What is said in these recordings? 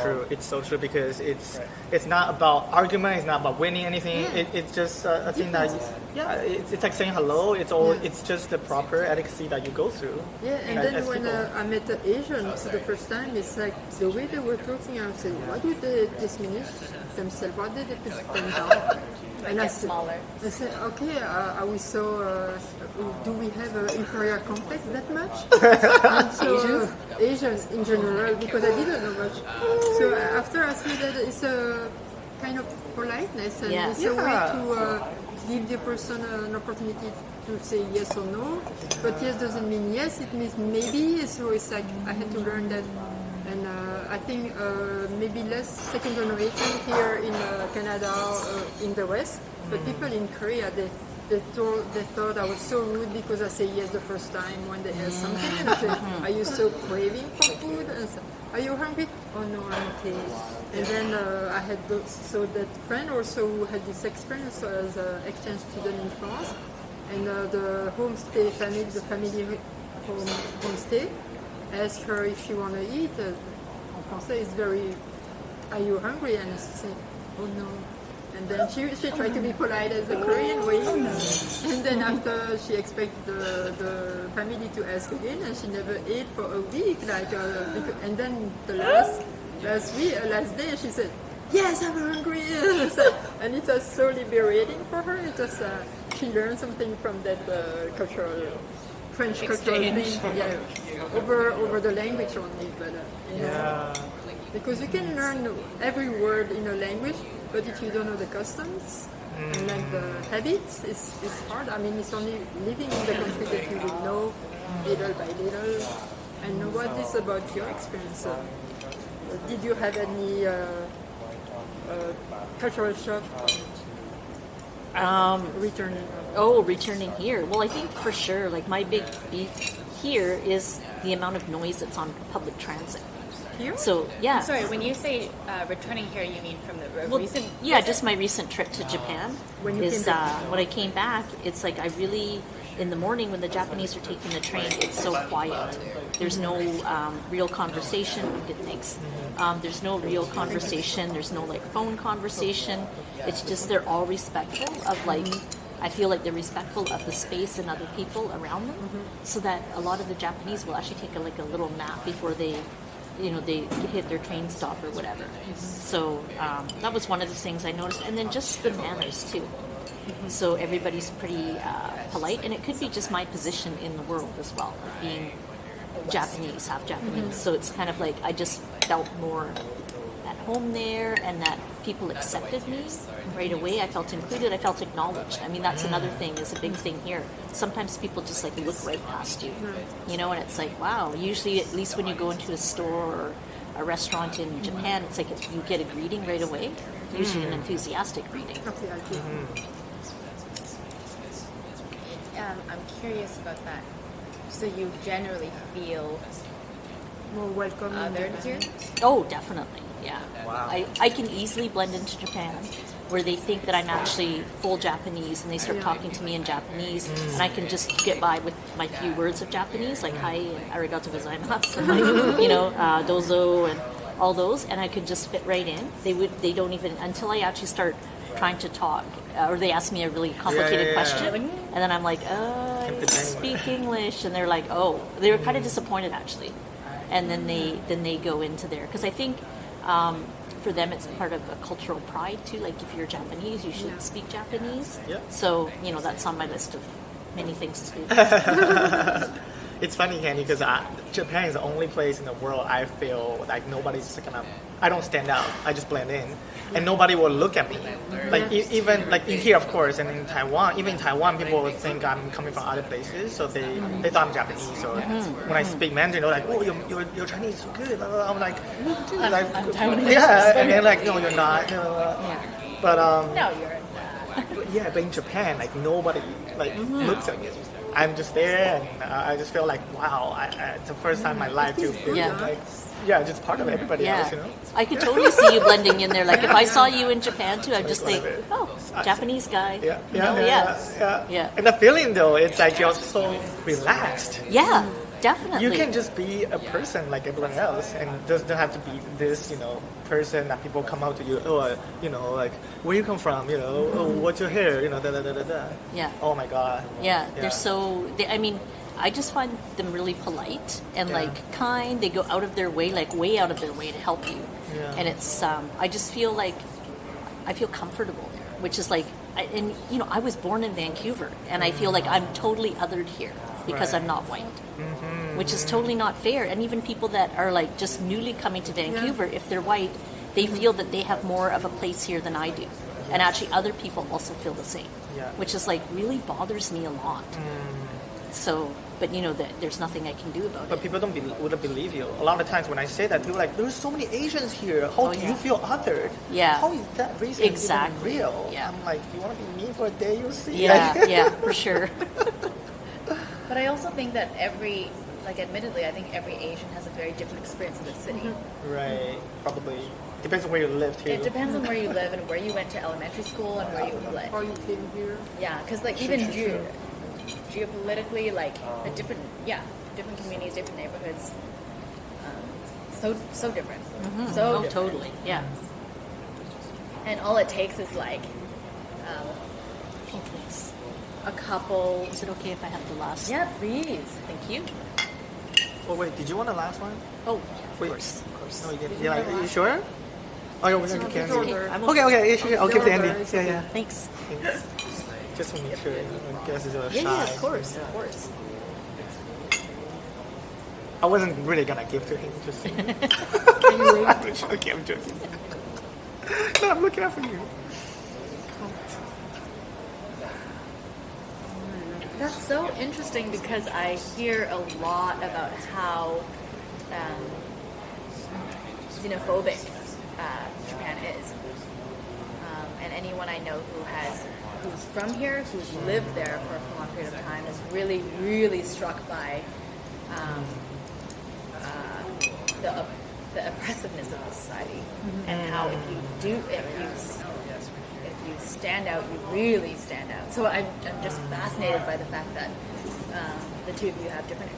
true. It's so true because it's not about argument. It's not about winning anything. It's just a thing that it's like saying hello. It's just the proper etiquette that you go through. Yeah, and then when I met the Asians for the first time, it's like the way they were talking. I said, why do they diminish themselves? Why did they put them down? And I said, okay, are we so? Do we have an inferior complex that much? And so, Asians in general, because I didn't know much. So after I see that it's a kind of politeness and it's a way to give the person an opportunity to say yes or no. But yes doesn't mean yes; it means maybe. So it's like I had to learn that. And I think maybe less second generation here in Canada or in the West, but people in Korea, they thought I was so rude because I said yes the first time when they asked something. And I said, are you so craving for food? And I said, are you hungry? Oh no, I'm okay. And then I had that friend also who had this experience as an exchange student in France, and the family homestay, asked her if she want to eat. En français, it's very, are you hungry? And she said, oh no. And then she tried to be polite as a Korean way. And then after she expected the family to ask again, and she never ate for a week. And then the last day she said, yes, I'm hungry. And it was so liberating for her. It was, she learned something from that cultural French cultural thing, over the language only, but because you can learn every word in a language, but if you don't know the customs and like the habits, it's hard. I mean, it's only living in the country that you will know little by little. And what is about your experience? Did you have any cultural shock? Returning here. Well, I think for sure, like my big beef here is the amount of noise that's on public transit. Here? So, yeah. Sorry, when you say returning here, you mean from the recent? Yeah, just my recent trip to Japan. When I came back, it's like I really, in the morning when the Japanese are taking the train, it's so quiet. There's no real conversation. Good, thanks. There's no real conversation. There's no like phone conversation. It's just they're all respectful of like. I feel like they're respectful of the space and other people around them, so that a lot of the Japanese will actually take a little nap before they hit their train stop or whatever. So that was one of the things I noticed, and then just the manners too. So everybody's pretty polite, and it could be just my position in the world as well, being Japanese, half Japanese. So it's kind of like I just felt more at home there, and that people accepted me right away. I felt included. I felt acknowledged. I mean, that's another thing, is a big thing here. Sometimes people just like look right past you, and it's like, wow. Usually, at least when you go into a store or a restaurant in Japan, it's like you get a greeting right away. Usually an enthusiastic greeting. I'm curious about that. So you generally feel more welcome othered here? Oh, definitely. Yeah. Wow. I can easily blend into Japan, where they think that I'm actually full Japanese, and they start talking to me in Japanese, and I can just get by with my few words of Japanese, like hi and arigato gozaimasu, and like, dozo and all those, and I could just fit right in. They don't even, until I actually start trying to talk, or they ask me a really complicated question, and then I'm like, I speak English, and they're like, oh, they were kind of disappointed actually, and then they go into there, because I think for them it's part of a cultural pride too. Like if you're Japanese, you should speak Japanese. Yeah. So that's on my list of many things to do. It's funny, Candy, because Japan is the only place in the world I feel like nobody's gonna. I don't stand out. I just blend in, and nobody will look at me. Like even like in here, of course, and in Taiwan. Even in Taiwan, people would think I'm coming from other places, so they thought I'm Japanese. Or when I speak Mandarin, they're like, "Oh, your Chinese is so good." I'm like, I'm Taiwanese. yeah, and they're like, "No, you're not." But No, you're not. but in Japan, like nobody like looks at you. I'm just there, and I just feel like, wow, it's the first time in my life to feel like, just part of everybody else, I could totally see you blending in there. Like if I saw you in Japan too, I'd just think, oh, Japanese guy. Yeah. And the feeling though, it's like you're so relaxed. Yeah. Definitely. You can just be a person like everyone else, and doesn't have to be this, person that people come out to you. Oh, like where you come from, oh, what's your hair, da da da da da. Yeah. Oh my god. Yeah, they're so. I mean, I just find them really polite and Yeah. like kind. They go out of their way, like way out of their way to help you. Yeah. And it's. I just feel like I feel comfortable there, which is like. I was born in Vancouver, and I feel like I'm totally othered here because Right. I'm not white, which is totally not fair. And even people that are like just newly coming to Vancouver, if they're white, they feel that they have more of a place here than I do. And actually, other people also feel the same, Yeah. which is like really bothers me a lot. So, but that there's nothing I can do about But it. people wouldn't believe you. A lot of times when I say that, people are like, there's so many Asians here. How Oh, do yeah. you feel othered? Yeah. How is that reason Exactly. even real? Yeah. I'm like, you want to be me for a day? You'll see. Yeah, yeah, for sure. But I also think that admittedly, I think every Asian has a very different experience in the city. Right. Probably. Depends on where you live too. It depends on where you live and where you went to elementary school and where you live. Or you came here. Yeah, because even geopolitically, the different communities, different neighborhoods, so different. So Oh, different. totally. Yeah. And all it takes is Oh, please. a couple. Is it okay if I have the last? Yeah, please. Thank you. Oh wait, did you want the last one? Oh, yeah, of Wait. course, of course. No, you didn't. Yeah, are you sure? Oh, yeah, we're gonna give Candy. Okay, I'm Okay, yeah, sure. I'll give to Andy. It's Yeah, okay. yeah. Thanks. Thanks. Just to make sure. I guess it's a Yeah, shy. yeah, of course, of course. I wasn't really gonna give to him. Just. Anyway, I'm joking. I'm joking. No, I'm looking out for you. That's so interesting because I hear a lot about how xenophobic Japan is, and anyone I know who's from here, who's lived there for a long period of time, is really, really struck by the oppressiveness of the society, and how if you stand out, you really stand out. So I'm just fascinated by the fact that the two of you have different,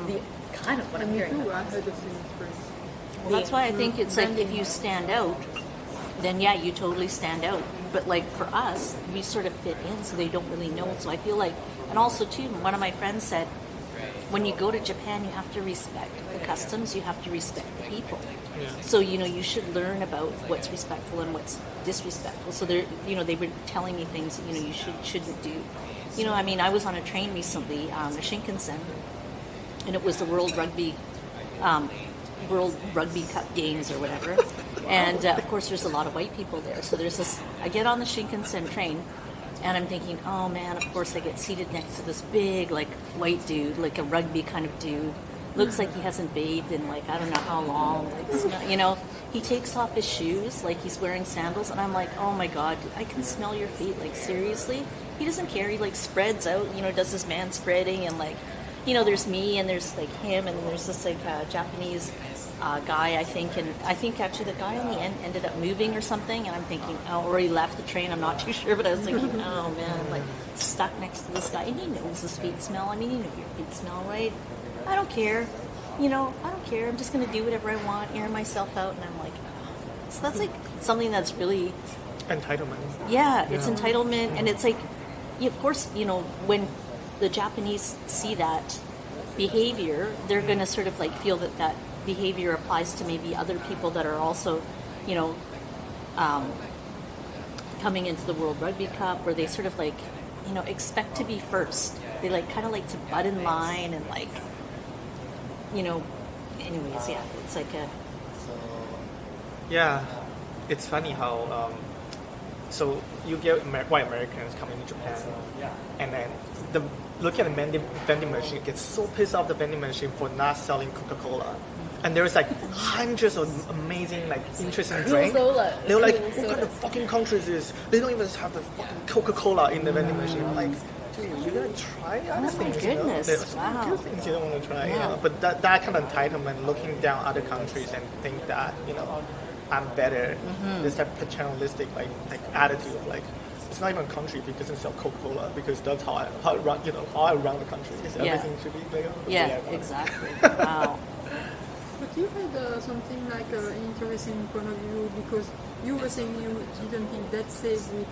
the kind of what I'm me hearing. too. I had the same experience. Well, that's why I think it's like if you stand out, then yeah, you totally stand out. But like for us, we sort of fit in, so they don't really know. So I feel like, and also too, one of my friends said, when you go to Japan, you have to respect the customs, you have to respect the people. So you should learn about what's respectful and what's disrespectful. So they were telling me things that you shouldn't do. I mean, I was on a train recently, the Shinkansen, and it was the World Rugby Cup games or whatever. And of course, there's a lot of white people there. So there's this. I get on the Shinkansen train, and I'm thinking, oh man, of course I get seated next to this big white dude, like a rugby kind of dude. Looks like he hasn't bathed in I don't know how long. He takes off his shoes, like he's wearing sandals, and I'm like, oh my god, I can smell your feet. Like seriously, he doesn't care. He spreads out, does this man spreading, and there's me and there's him and there's this Japanese guy, I think, and I think actually the guy in the end ended up moving or something, and I'm thinking, or he left the train, I'm not too sure, but I was thinking, oh man, I'm stuck next to this guy, and he knows his feet smell. I mean, you know your feet smell, right? I don't care. I don't care. I'm just going to do whatever I want, air myself out, and I'm like, oh. So that's something that's really, Entitlement. yeah, it's entitlement, and it's of course, when the Japanese see that behavior, they're going to sort of feel that behavior applies to maybe other people that are also, coming into the World Rugby Cup, where they sort of expect to be first. They kind of like to butt in line and anyways, yeah, it's Yeah, it's funny how so you get white Americans coming to Japan, and then look at the vending machine, gets so pissed off the vending machine for not selling Coca-Cola. And there's hundreds of amazing interesting drinks. Coca-Cola. They're like, Cool what kind of fucking country is this? They don't even have the fucking Coca-Cola in the vending machine. I'm like, dude, you gotta try other my things. goodness, There's so many wow. good things you don't want to try. Yeah. But that kind of entitlement, looking down other countries and think that I'm better. This type of paternalistic attitude of it's not even a country if it doesn't sell Coca-Cola, because that's how it run, all around the country. Is Yeah. everything should be like, Yeah, exactly. Wow. But you had something like an interesting point of view, because you were saying you didn't think that safe with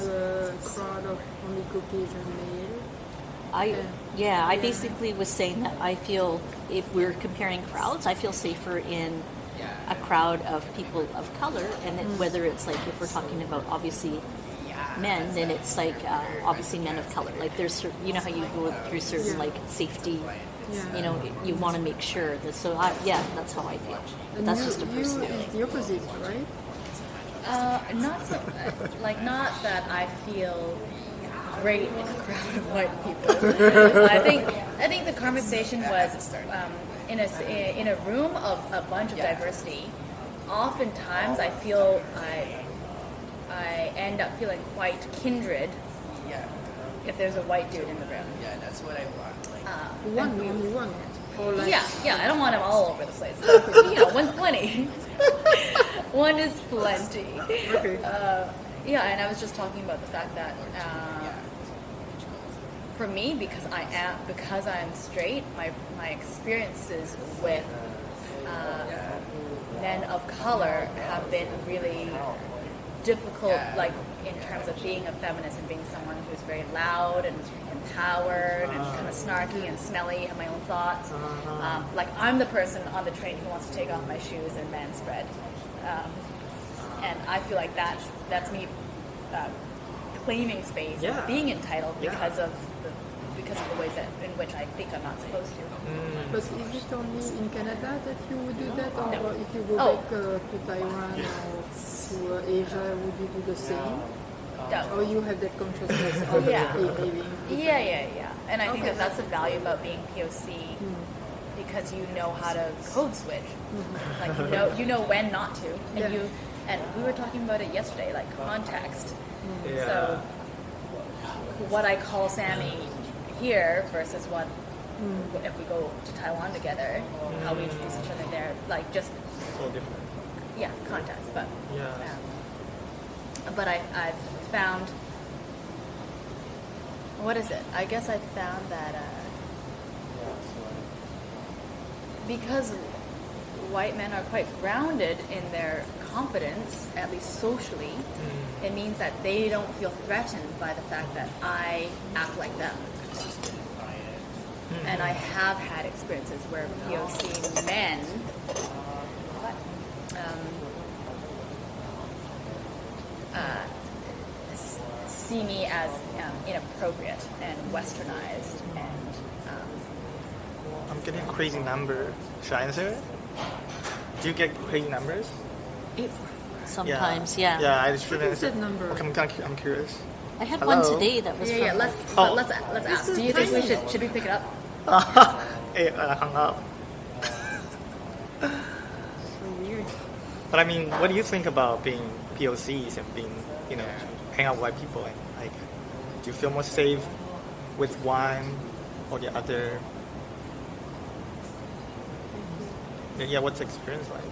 a crowd of only Caucasian male. I basically was saying that I feel if we're comparing crowds, I feel safer in a crowd of people of color, and then whether it's like if we're talking about obviously men, then it's like obviously men of color. Like there's you know how you go through certain like safety. Yeah. You know, you want to make sure that. So that's how I feel. But And that's you, just a you personal. is the opposite, right? Not so, like not that I feel great in a crowd of white people. I think the conversation was in a room of a bunch of diversity. Oftentimes, I feel I end up feeling quite kindred if there's a white dude in the room. Yeah, that's what I want. Like, Only one. Or like, Yeah, I don't want him all over the place. But, one's plenty. One is plenty. Okay. And I was just talking about the fact that for me, because I'm straight, my experiences with men of color have been really difficult, like in terms of being a feminist and being someone who's very loud and empowered and kind of snarky and smelly, have my own thoughts. Like I'm the person on the train who wants to take off my shoes and man spread, and I feel like that's me claiming space, Yeah. being entitled Yeah. because of the ways in which I think I'm not supposed to. But is it only in Canada that you would do that, or No. if you go Oh. back to Taiwan or to Asia, would you do the same? No. Or you have that consciousness of Yeah. behaving? Yeah. And I think Okay. that's the value about being POC, because you know how to code switch. Like you know when not to, and Yeah. and we were talking about it yesterday, like context. Yeah. So what I call Sammy here versus what if we go to Taiwan together, how we introduce each other there, like just so different. context. But Yeah. but I've found, what is it? I guess I found that because white men are quite grounded in their confidence, at least socially, it means that they don't feel threatened by the fact that I act like them. And I have had experiences where POC men see me as inappropriate and westernized, and I'm getting a crazy number. Should I answer it? Do you get crazy numbers? Sometimes, yeah. Yeah, I should What is answer. that number? Okay, I'm curious. I had Hello? one today that was yeah. from. Let's ask. Do you think we should we pick it up? It hung up. So weird. But I mean, what do you think about being POCs and being, hang out with white people? And like, do you feel more safe with one or the other? Yeah, what's the experience like?